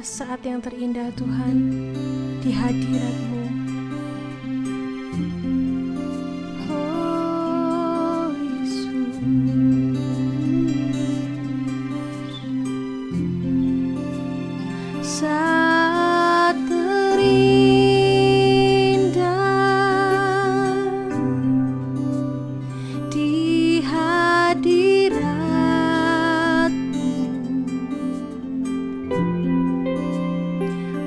adalah saat yang terindah Tuhan di hadirat-Mu. Oh Yesus, saat terindah di hadirat-Mu,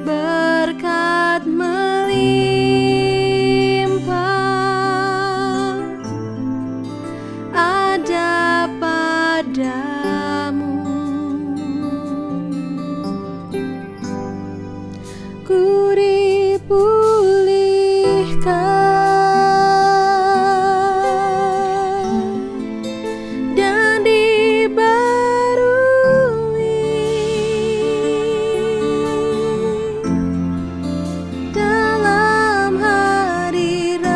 berkat melimpah ada padamu. Ku dipulihkan dan dibarui dalam hadirat-Mu.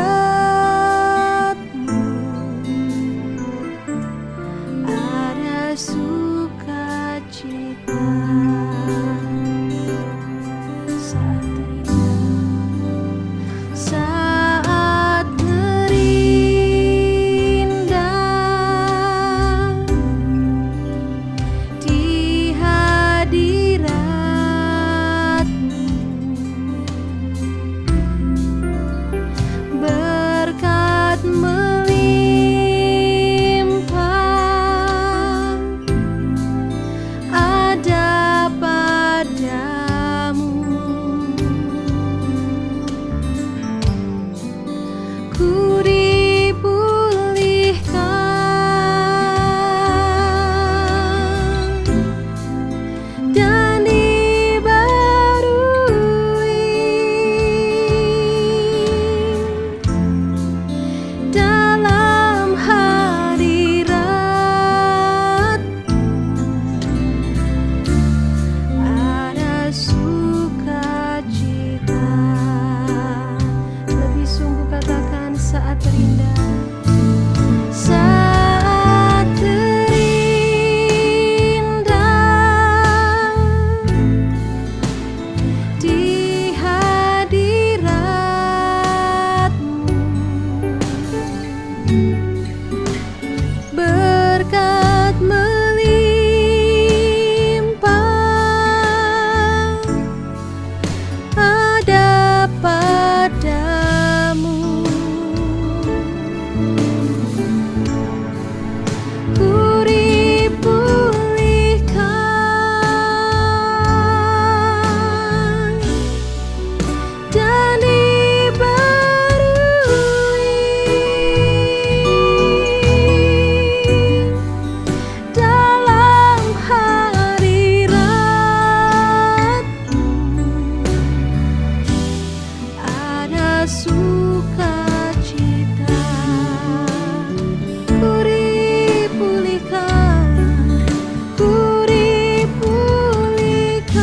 Ada sukacita saat terindah di hadirat-Mu, berkat melimpah ada padamu. Ku dipulihkan dan dibarui dalam hadirat-Mu. Ada sukacita. Lebih sungguh katakan saat terindah. Saat terindah di hadirat-Mu, berkat melimpah ada padamu. Ku dipulihkan dan dibarui dalam hadirat-Mu. Ada sukacita. Ku dipulihkan, ku dipulihkan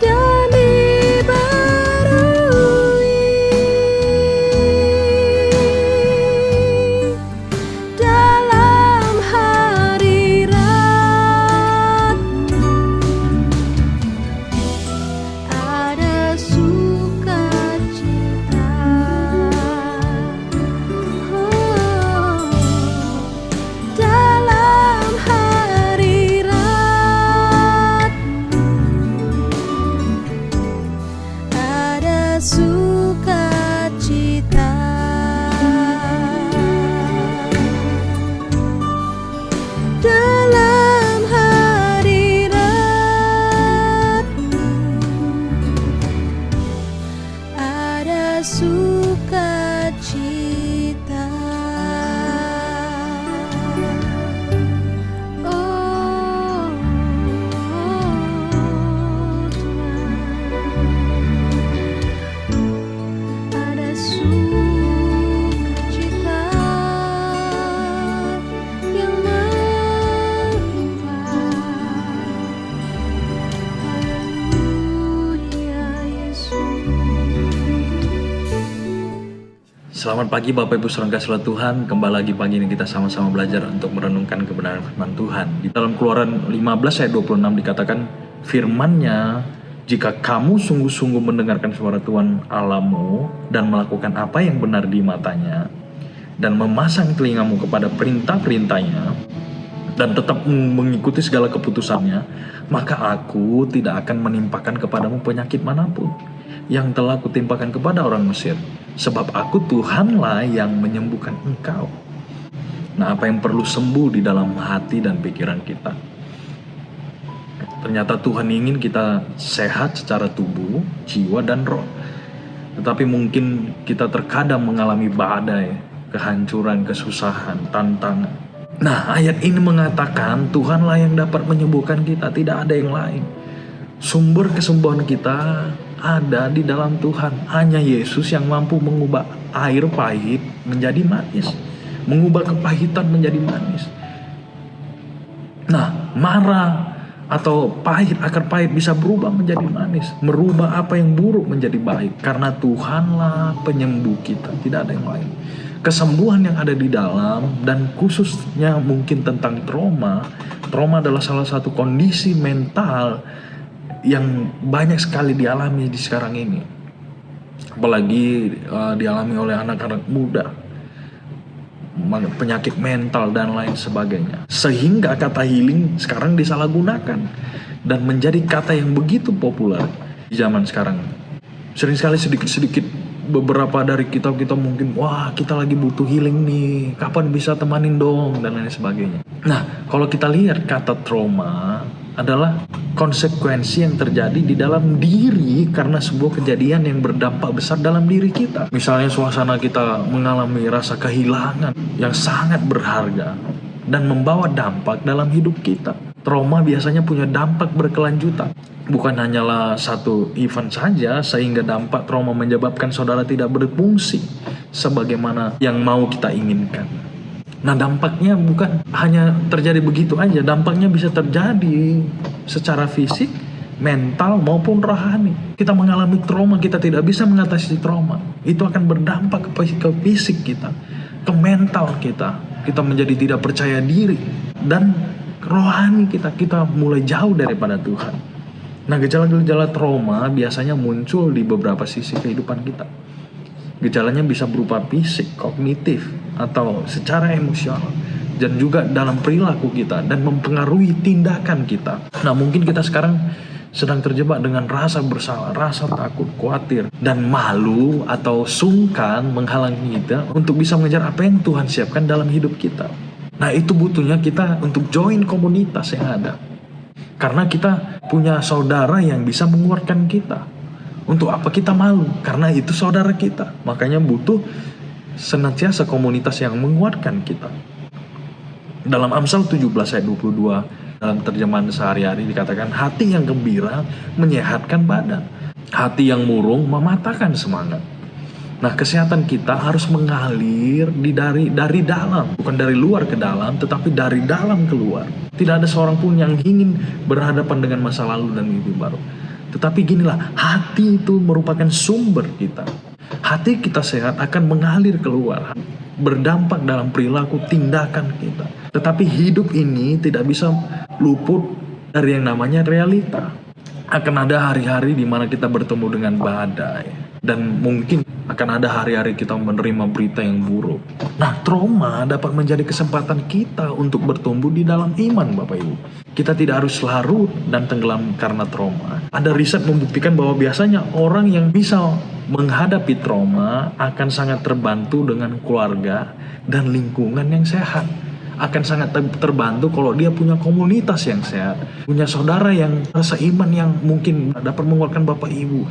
dan dibarui dalam hadirat-Mu. Ada sukacita. Oh, dalam hadirat-Mu ada sukacita. Dalam hadirat-Mu ada sukacita. Oh, Tuhan, ada sukacita yang melimpah. Haleluya Yesus. Selamat pagi Bapak Ibu saudara kasih Tuhan. Kembali lagi pagi ini kita sama-sama belajar untuk merenungkan kebenaran firman Tuhan. Di dalam Keluaran 15 ayat 26 dikatakan, firman-Nya, jika kamu sungguh-sungguh mendengarkan suara Tuhan Allahmu dan melakukan apa yang benar di matanya dan memasang telingamu kepada perintah-perintahnya dan tetap mengikuti segala keputusannya, maka aku tidak akan menimpakan kepadamu penyakit manapun yang telah kutimpakan kepada orang Mesir, sebab aku Tuhanlah yang menyembuhkan engkau. Nah, apa yang perlu sembuh di dalam hati dan pikiran kita? Ternyata Tuhan ingin kita sehat secara tubuh, jiwa, dan roh. Tetapi mungkin kita terkadang mengalami badai, kehancuran, kesusahan, tantangan. Nah, ayat ini mengatakan Tuhanlah yang dapat menyembuhkan kita, tidak ada yang lain. Sumber kesembuhan kita ada di dalam Tuhan. Hanya Yesus yang mampu mengubah air pahit menjadi manis, mengubah kepahitan menjadi manis. Nah, marah atau pahit, akar pahit bisa berubah menjadi manis, merubah apa yang buruk menjadi baik, karena Tuhanlah penyembuh kita, tidak ada yang lain. Kesembuhan yang ada di dalam, dan khususnya mungkin tentang trauma adalah salah satu kondisi mental yang banyak sekali dialami di sekarang ini, apalagi dialami oleh anak-anak muda, penyakit mental dan lain sebagainya, sehingga kata healing sekarang disalahgunakan dan menjadi kata yang begitu populer di zaman sekarang. Sering sekali sedikit-sedikit beberapa dari kita mungkin, wah kita lagi butuh healing nih, kapan bisa temanin dong, dan lain sebagainya. Nah, kalau kita lihat kata trauma adalah konsekuensi yang terjadi di dalam diri karena sebuah kejadian yang berdampak besar dalam diri kita. Misalnya suasana kita mengalami rasa kehilangan yang sangat berharga dan membawa dampak dalam hidup kita. Trauma biasanya punya dampak berkelanjutan. Bukan hanyalah satu event saja, sehingga dampak trauma menyebabkan saudara tidak berfungsi sebagaimana yang mau kita inginkan. Nah, dampaknya bukan hanya terjadi begitu aja, dampaknya bisa terjadi secara fisik, mental, maupun rohani. Kita mengalami trauma, kita tidak bisa mengatasi trauma. Itu akan berdampak ke fisik kita, ke mental kita. Kita menjadi tidak percaya diri, dan rohani kita mulai jauh daripada Tuhan. Nah, gejala-gejala trauma biasanya muncul di beberapa sisi kehidupan kita. Gejalanya bisa berupa fisik, kognitif, atau secara emosional, dan juga dalam perilaku kita, dan mempengaruhi tindakan kita. Nah, mungkin kita sekarang sedang terjebak dengan rasa bersalah, rasa takut, khawatir, dan malu atau sungkan menghalangi kita untuk bisa mengejar apa yang Tuhan siapkan dalam hidup kita. Nah, itu butuhnya kita untuk join komunitas yang ada, karena kita punya saudara yang bisa menguatkan kita. Untuk apa kita malu? Karena itu saudara kita. Makanya butuh senantiasa komunitas yang menguatkan kita. Dalam Amsal 17 ayat 22, dalam terjemahan sehari-hari dikatakan, hati yang gembira menyehatkan badan, hati yang murung mematahkan semangat. Nah, kesehatan kita harus mengalir dari dalam, bukan dari luar ke dalam, tetapi dari dalam keluar. Tidak ada seorang pun yang ingin berhadapan dengan masa lalu dan mimpi baru. Tetapi ginilah, hati itu merupakan sumber kita. Hati kita sehat akan mengalir keluar, berdampak dalam perilaku tindakan kita. Tetapi hidup ini tidak bisa luput dari yang namanya realita. Akan ada hari-hari di mana kita bertemu dengan badai, dan mungkin akan ada hari-hari kita menerima berita yang buruk. Nah, trauma dapat menjadi kesempatan kita untuk bertumbuh di dalam iman, Bapak Ibu. Kita tidak harus larut dan tenggelam karena trauma. Ada riset membuktikan bahwa biasanya orang yang bisa menghadapi trauma akan sangat terbantu dengan keluarga dan lingkungan yang sehat. Akan sangat terbantu kalau dia punya komunitas yang sehat, punya saudara yang seiman yang mungkin dapat menguatkan Bapak Ibu.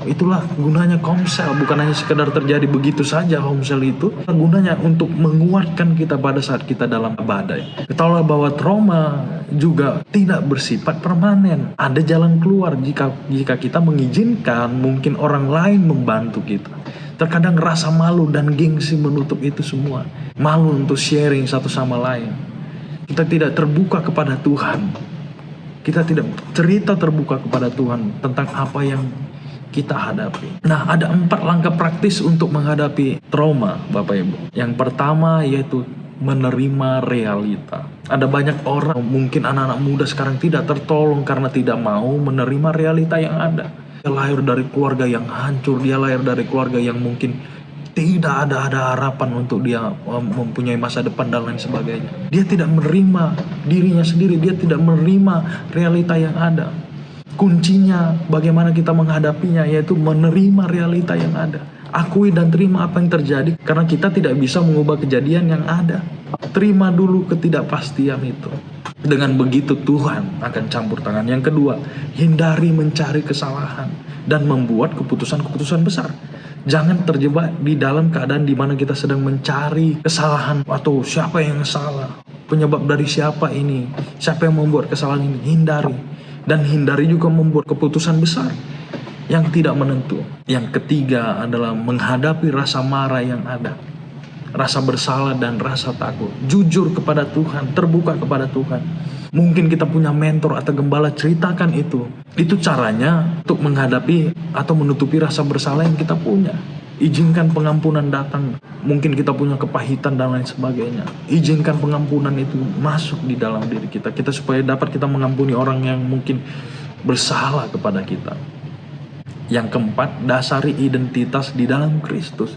Itulah gunanya komsel, bukan hanya sekedar terjadi begitu saja. Komsel itu gunanya untuk menguatkan kita pada saat kita dalam badai. Ketahuilah bahwa trauma juga tidak bersifat permanen. Ada jalan keluar jika kita mengizinkan mungkin orang lain membantu kita. Terkadang rasa malu dan gengsi menutup itu semua. Malu untuk sharing satu sama lain. Kita tidak terbuka kepada Tuhan. Kita tidak cerita terbuka kepada Tuhan tentang apa yang kita hadapi. Nah, ada 4 langkah praktis untuk menghadapi trauma, Bapak Ibu. Yang pertama yaitu menerima realita. Ada banyak orang, mungkin anak-anak muda sekarang tidak tertolong karena tidak mau menerima realita yang ada. Dia lahir dari keluarga yang hancur, dia lahir dari keluarga yang mungkin tidak ada harapan untuk dia mempunyai masa depan dan lain sebagainya. Dia tidak menerima dirinya sendiri, dia tidak menerima realita yang ada. Kuncinya bagaimana kita menghadapinya yaitu menerima realita yang ada. Akui dan terima apa yang terjadi karena kita tidak bisa mengubah kejadian yang ada. Terima dulu ketidakpastian itu. Dengan begitu Tuhan akan campur tangan. Yang kedua, hindari mencari kesalahan dan membuat keputusan-keputusan besar. Jangan terjebak di dalam keadaan di mana kita sedang mencari kesalahan atau siapa yang salah, penyebab dari siapa ini, siapa yang membuat kesalahan ini. Hindari. Dan hindari juga membuat keputusan besar yang tidak menentu. Yang ketiga adalah menghadapi rasa marah yang ada, rasa bersalah dan rasa takut. Jujur kepada Tuhan, terbuka kepada Tuhan. Mungkin kita punya mentor atau gembala, ceritakan itu. Itu caranya untuk menghadapi atau menutupi rasa bersalah yang kita punya. Izinkan pengampunan datang. Mungkin kita punya kepahitan dan lain sebagainya. Izinkan pengampunan itu masuk di dalam diri kita. Supaya dapat kita mengampuni orang yang mungkin bersalah kepada kita. Yang keempat, dasari identitas di dalam Kristus.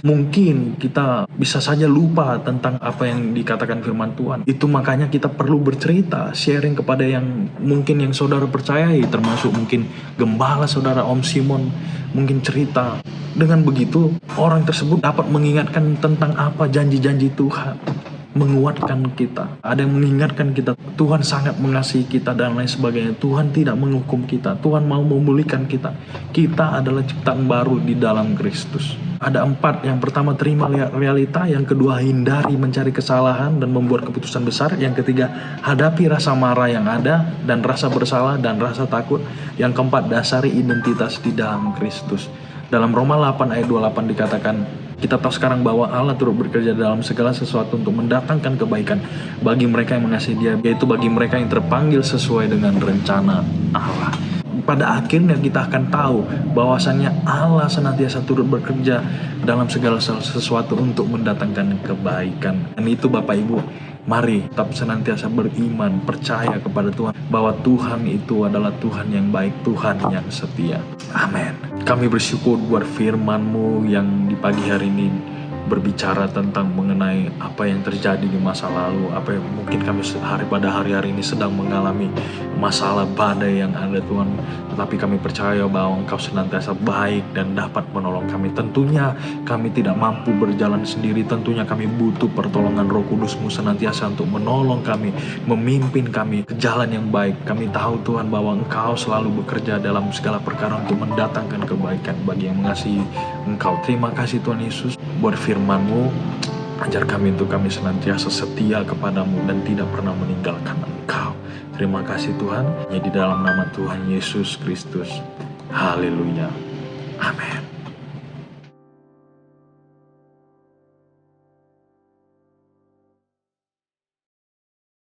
Mungkin kita bisa saja lupa tentang apa yang dikatakan firman Tuhan. Itu makanya kita perlu bercerita, sharing kepada yang mungkin yang saudara percayai, termasuk mungkin gembala saudara Om Simon, mungkin cerita. Dengan begitu orang tersebut dapat mengingatkan tentang apa janji-janji Tuhan, menguatkan kita. Ada yang mengingatkan kita Tuhan sangat mengasihi kita dan lain sebagainya. Tuhan tidak menghukum kita, Tuhan mau memulihkan kita. Kita adalah ciptaan baru di dalam Kristus. Ada 4. Yang pertama, terima realita. Yang kedua, hindari mencari kesalahan dan membuat keputusan besar. Yang ketiga, hadapi rasa marah yang ada dan rasa bersalah dan rasa takut. Yang keempat, dasari identitas di dalam Kristus. Dalam Roma 8 ayat 28 dikatakan, kita tahu sekarang bahwa Allah turut bekerja dalam segala sesuatu untuk mendatangkan kebaikan bagi mereka yang mengasihi Dia, yaitu bagi mereka yang terpanggil sesuai dengan rencana Allah. Pada akhirnya kita akan tahu bahwasannya Allah senantiasa turut bekerja dalam segala sesuatu untuk mendatangkan kebaikan. Dan itu Bapak Ibu, mari tetap senantiasa beriman, percaya kepada Tuhan bahwa Tuhan itu adalah Tuhan yang baik, Tuhan yang setia. Amin. Kami bersyukur buat firman-Mu yang di pagi hari ini berbicara tentang mengenai apa yang terjadi di masa lalu, apa yang mungkin kami pada hari-hari ini sedang mengalami masalah badai yang ada Tuhan. Tetapi kami percaya bahwa Engkau senantiasa baik dan dapat menolong kami. Tentunya kami tidak mampu berjalan sendiri, tentunya kami butuh pertolongan Roh Kudus-Mu senantiasa untuk menolong kami, memimpin kami ke jalan yang baik. Kami tahu Tuhan bahwa Engkau selalu bekerja dalam segala perkara untuk mendatangkan kebaikan bagi yang mengasihi Engkau. Terima kasih Tuhan Yesus buat firman-Mu. Ajar kami untuk kami senantiasa setia kepadamu dan tidak pernah meninggalkan Engkau. Terima kasih Tuhan. Di dalam nama Tuhan Yesus Kristus. Haleluya. Amin.